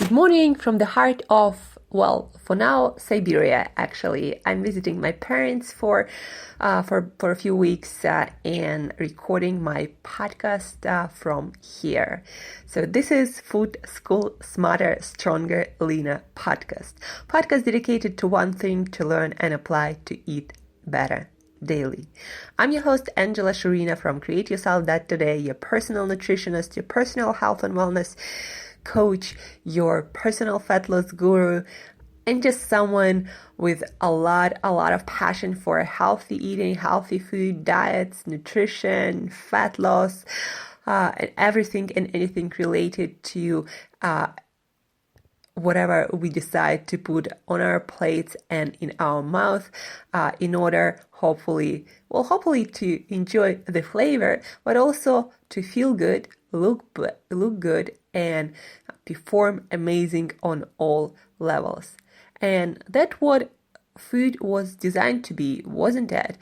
Good morning from the heart of, well, for now, Siberia, actually. I'm visiting my parents for a few weeks and recording my podcast from here. So this is Food School Smarter, Stronger, Leaner podcast. Podcast dedicated to one thing: to learn and apply to eat better daily. I'm your host, Angela Shurina from Create Yourself That Today, your personal nutritionist, your personal health and wellness coach, your personal fat loss guru, and just someone with a lot of passion for healthy eating, healthy food, diets, nutrition, fat loss, and everything and anything related to whatever we decide to put on our plates and in our mouth, in order hopefully to enjoy the flavor, but also to feel good, look good, and perform amazing on all levels. And that's what food was designed to be, wasn't it?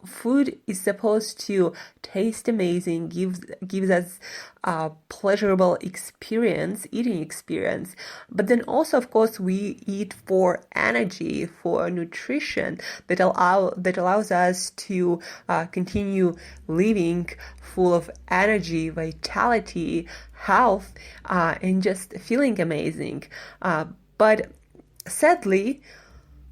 Food is supposed to taste amazing, gives us a pleasurable eating experience. But then also, of course, we eat for energy, for nutrition that allows us to continue living full of energy, vitality, health, and just feeling amazing. But sadly,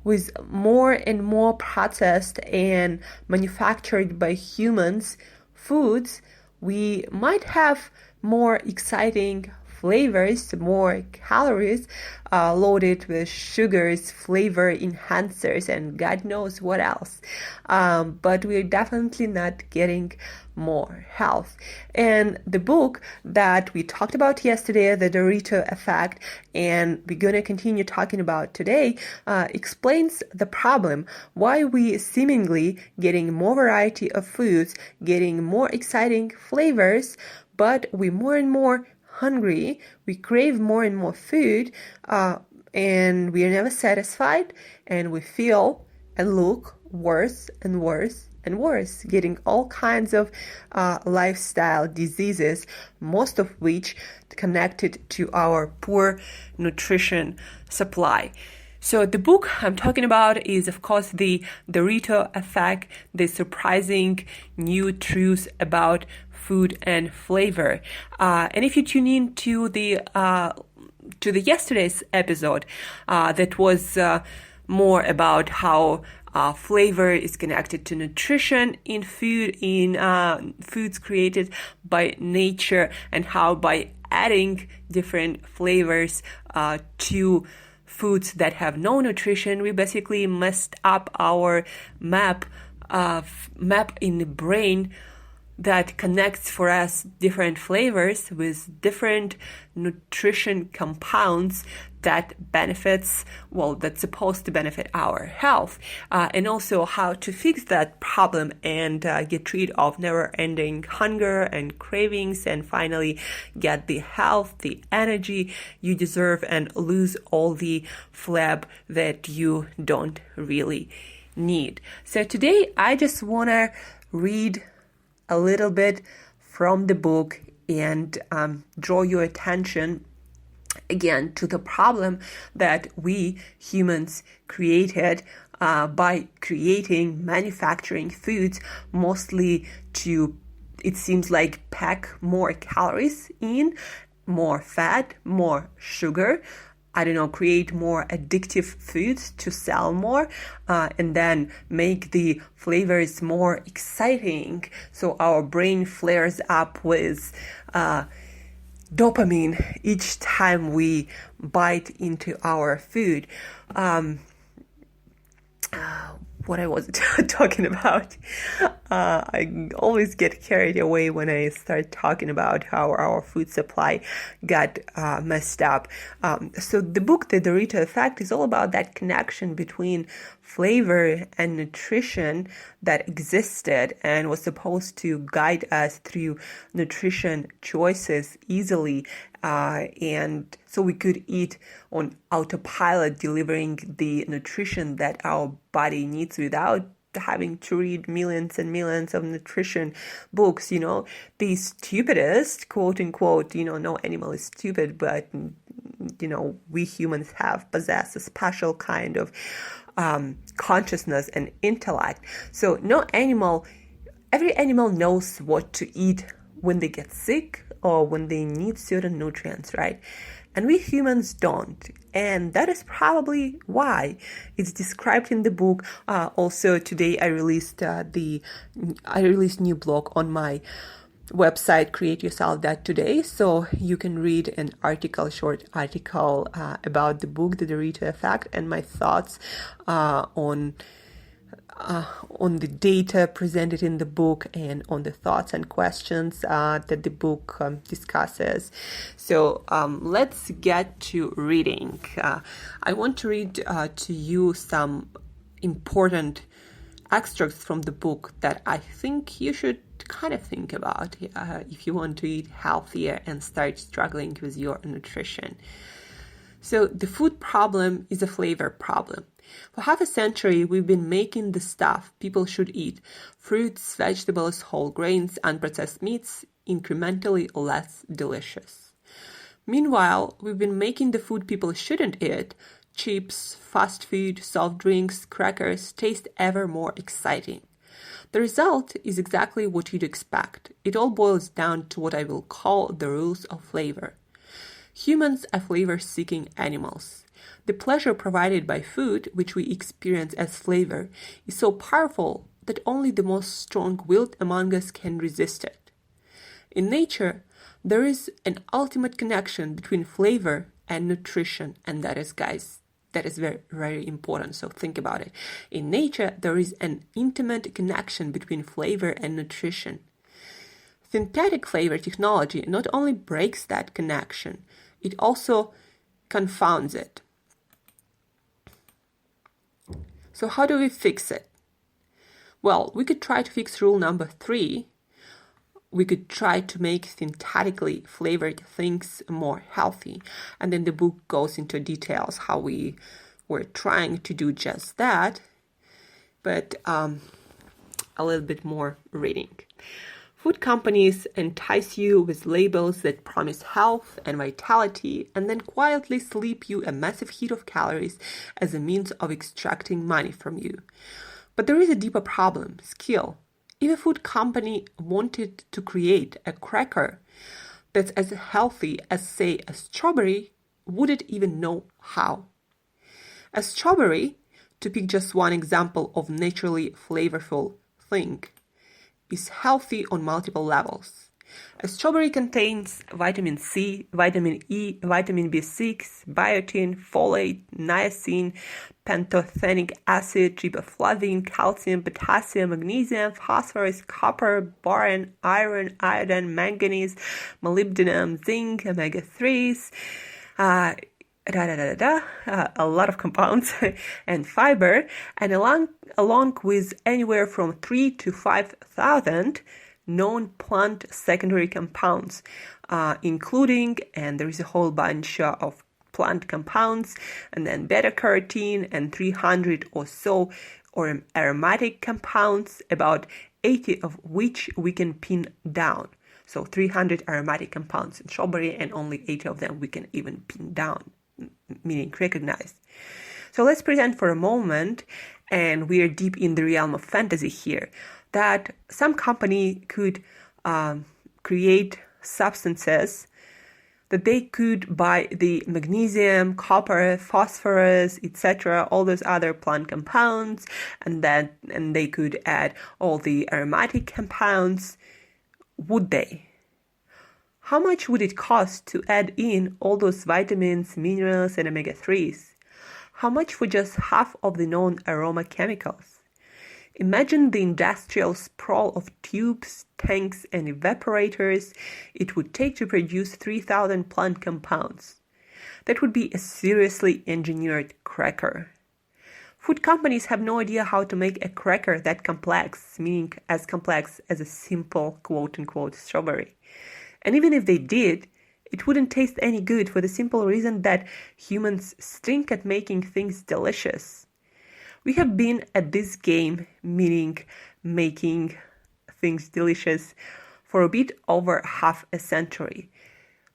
with more and more processed and manufactured by humans foods, we might have more exciting flavors, more calories, loaded with sugars, flavor enhancers, and God knows what else. But we're definitely not getting more health. And the book that we talked about yesterday, the Dorito Effect, and we're going to continue talking about today, explains the problem, why we seemingly getting more variety of foods, getting more exciting flavors, but we're more and more hungry, we crave more and more food, and we are never satisfied, and we feel and look worse and worse and worse, getting all kinds of lifestyle diseases, most of which connected to our poor nutrition supply. So the book I'm talking about is, of course, the Dorito Effect, the surprising new truths about food and flavor. And if you tune in to the yesterday's episode, that was more about how flavor is connected to nutrition in food, in foods created by nature, and how by adding different flavors to foods that have no nutrition, we basically messed up our map in the brain that connects for us different flavors with different nutrition compounds that's supposed to benefit our health, and also how to fix that problem and get rid of never-ending hunger and cravings, and finally get the health, the energy you deserve, and lose all the flab that you don't really need. So today I just want to read a little bit from the book and draw your attention again to the problem that we humans created by manufacturing foods mostly to, it seems like, pack more calories in, more fat, more sugar, create more addictive foods to sell more, and then make the flavors more exciting. So our brain flares up with dopamine each time we bite into our food. What I was talking about. I always get carried away when I start talking about how our food supply got messed up. So the book, The Dorito Effect, is all about that connection between flavor and nutrition that existed and was supposed to guide us through nutrition choices easily, and so we could eat on autopilot, delivering the nutrition that our body needs without having to read millions and millions of nutrition books. The stupidest, quote unquote, no animal is stupid, but we humans possess a special kind of consciousness and intellect. So every animal knows what to eat when they get sick or when they need certain nutrients, right? And we humans don't. And that is probably why it's described in the book. Also today I released new blog on my website, Create Yourself That Today. So you can read an short article about the book, The Dorito Effect, and my thoughts on the data presented in the book and on the thoughts and questions that the book discusses. So let's get to reading. I want to read to you some important extracts from the book that I think you should kind of think about if you want to eat healthier and start struggling with your nutrition. So the food problem is a flavor problem. For half a century, we've been making the stuff people should eat, fruits, vegetables, whole grains, unprocessed meats, incrementally less delicious. Meanwhile, we've been making the food people shouldn't eat, chips, fast food, soft drinks, crackers, taste ever more exciting. The result is exactly what you'd expect. It all boils down to what I will call the rules of flavor. Humans are flavor-seeking animals. The pleasure provided by food, which we experience as flavor, is so powerful that only the most strong-willed among us can resist it. In nature, there is an ultimate connection between flavor and nutrition, and that is very, very important, so think about it. In nature, there is an intimate connection between flavor and nutrition. Synthetic flavor technology not only breaks that connection, it also confounds it. So how do we fix it? Well, we could try to fix rule number 3. We could try to make synthetically flavored things more healthy. And then the book goes into details how we were trying to do just that. But a little bit more reading. Food companies entice you with labels that promise health and vitality and then quietly slip you a massive heap of calories as a means of extracting money from you. But there is a deeper problem, skill. If a food company wanted to create a cracker that's as healthy as, say, a strawberry, would it even know how? A strawberry, to pick just one example of naturally flavorful thing, is healthy on multiple levels. A strawberry contains vitamin C, vitamin E, vitamin B6, biotin, folate, niacin, pantothenic acid, riboflavin, calcium, potassium, magnesium, phosphorus, copper, boron, iron, iodine, manganese, molybdenum, zinc, omega-3s, a lot of compounds and fiber, and along with anywhere from 3 to 5,000 known plant secondary compounds, including, and there is a whole bunch of plant compounds, and then beta-carotene and 300 or so or aromatic compounds, about 80 of which we can pin down. So 300 aromatic compounds in strawberry, and only 80 of them we can even pin down, meaning recognize. So let's pretend for a moment, and we are deep in the realm of fantasy here, that some company could create substances that they could buy the magnesium, copper, phosphorus, etc., all those other plant compounds, and they could add all the aromatic compounds. Would they? How much would it cost to add in all those vitamins, minerals, and omega-3s? How much for just half of the known aroma chemicals? Imagine the industrial sprawl of tubes, tanks, and evaporators it would take to produce 3,000 plant compounds. That would be a seriously engineered cracker. Food companies have no idea how to make a cracker that complex, meaning as complex as a simple quote-unquote strawberry. And even if they did, it wouldn't taste any good for the simple reason that humans stink at making things delicious. We have been at this game, meaning making things delicious, for a bit over half a century.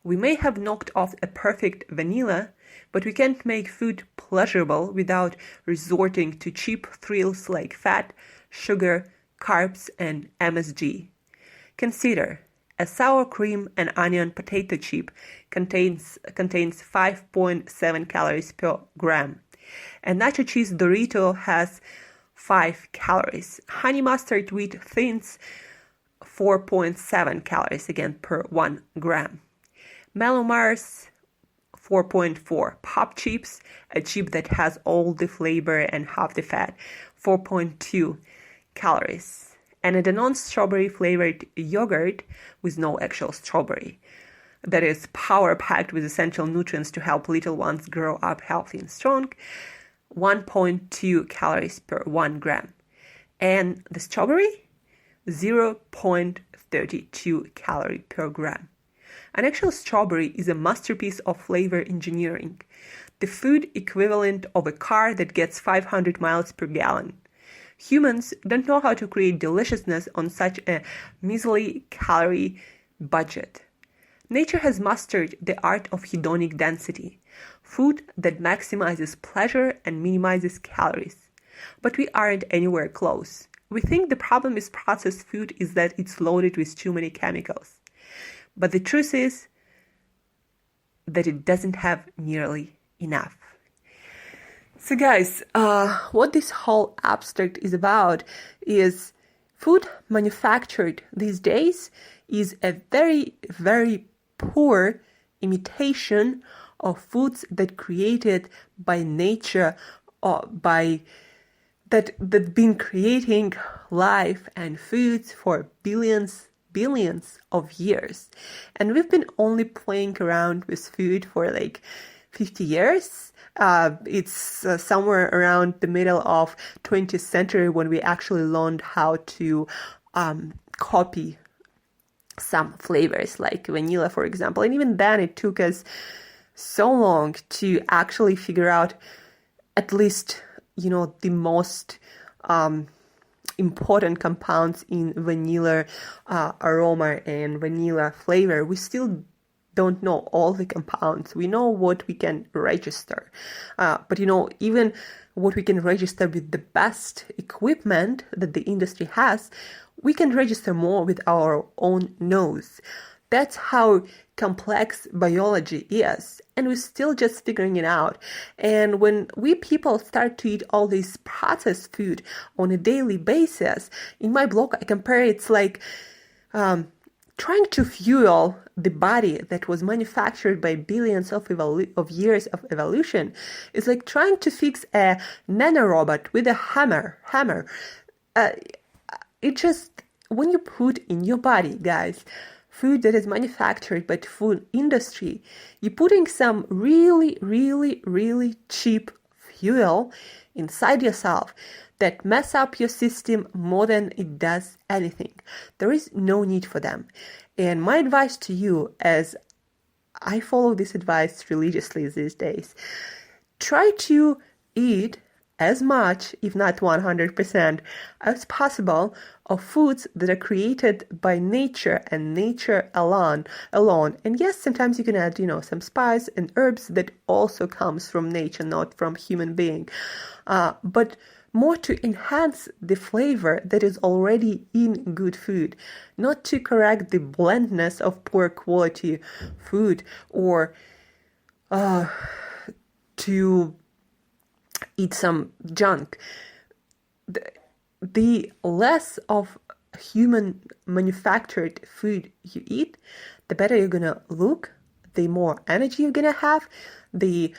We may have knocked off a perfect vanilla, but we can't make food pleasurable without resorting to cheap thrills like fat, sugar, carbs, and MSG. Consider a sour cream and onion potato chip contains 5.7 calories per gram. A nacho cheese Dorito has 5 calories. Honey mustard wheat thins 4.7 calories again per 1 gram. Mellow Mars 4.4. Pop chips, a chip that has all the flavor and half the fat, 4.2 calories. And a non-strawberry flavored yogurt with no actual strawberry, that is power-packed with essential nutrients to help little ones grow up healthy and strong, 1.2 calories per 1 gram. And the strawberry, 0.32 calorie per gram. An actual strawberry is a masterpiece of flavor engineering, the food equivalent of a car that gets 500 miles per gallon. Humans don't know how to create deliciousness on such a measly calorie budget. Nature has mastered the art of hedonic density, food that maximizes pleasure and minimizes calories. But we aren't anywhere close. We think the problem with processed food is that it's loaded with too many chemicals. But the truth is that it doesn't have nearly enough. So guys, what this whole abstract is about is food manufactured these days is a very, very poor imitation of foods that created by nature or that been creating life and foods for billions of years. And we've been only playing around with food for like 50 years. It's somewhere around the middle of 20th century when we actually learned how to copy some flavors like vanilla, for example. And even then it took us so long to actually figure out at least, the most important compounds in vanilla aroma and vanilla flavor. We still don't know all the compounds. We know what we can register. But even what we can register with the best equipment that the industry has, we can register more with our own nose. That's how complex biology is, and we're still just figuring it out. And when we people start to eat all this processed food on a daily basis, in my blog I compare it's like trying to fuel the body that was manufactured by billions of years of evolution. Is like trying to fix a nanorobot with a hammer. It just, when you put in your body, guys, food that is manufactured by the food industry, you're putting some really, really, really cheap fuel inside yourself that mess up your system more than it does anything. There is no need for them. And my advice to you, as I follow this advice religiously these days, try to eat as much, if not 100%, as possible of foods that are created by nature and nature alone. And yes, sometimes you can add, some spice and herbs that also comes from nature, not from human being. But more to enhance the flavor that is already in good food, not to correct the blandness of poor quality food or to eat some junk. The less of human manufactured food you eat, the better you're gonna look, the more energy you're gonna have, the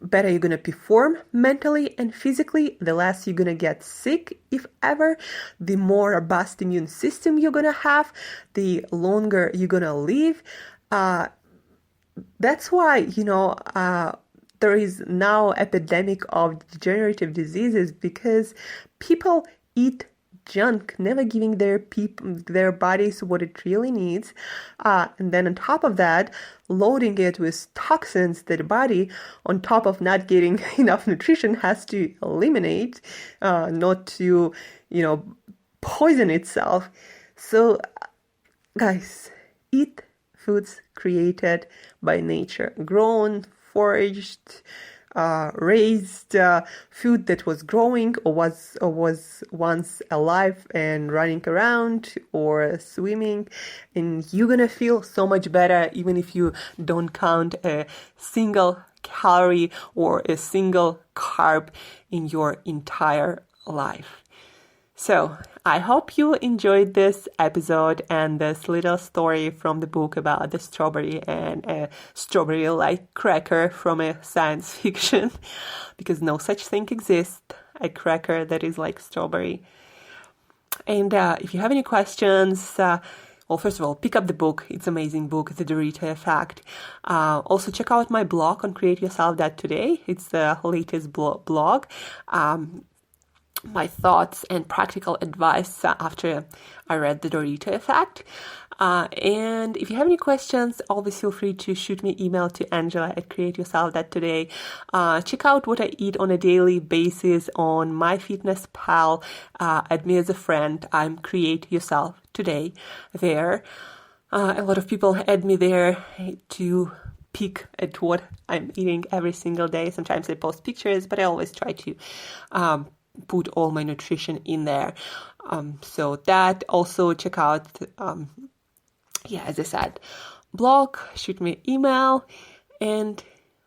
better you're gonna perform mentally and physically, the less you're gonna get sick, if ever, the more robust immune system you're gonna have, the longer you're gonna live. That's why, there is now epidemic of degenerative diseases, because people eat junk, never giving their bodies what it really needs, and then on top of that, loading it with toxins that the body, on top of not getting enough nutrition, has to eliminate, not to, poison itself. So, guys, eat foods created by nature, grown, foraged, raised, food that was growing or was once alive and running around or swimming, and you're gonna feel so much better even if you don't count a single calorie or a single carb in your entire life. So I hope you enjoyed this episode and this little story from the book about the strawberry and a strawberry-like cracker from a science fiction, because no such thing exists, a cracker that is like strawberry. And if you have any questions, well, first of all, pick up the book. It's an amazing book, The Dorito Effect. Also, check out my blog on Create Yourself That Today. It's the latest blog. My thoughts and practical advice after I read The Dorito Effect. And if you have any questions, always feel free to shoot me email to Angela@createyourself.today. Check out what I eat on a daily basis on MyFitnessPal. Add me as a friend. I'm Create Yourself Today there. A lot of people add me there to peek at what I'm eating every single day. Sometimes I post pictures, but I always try to put all my nutrition in there. So that also check out, as I said, blog, shoot me an email, and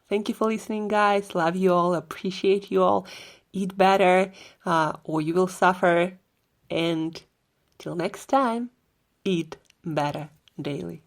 thank you for listening, guys. Love you all, appreciate you all. Eat better, or you will suffer. And till next time, eat better daily.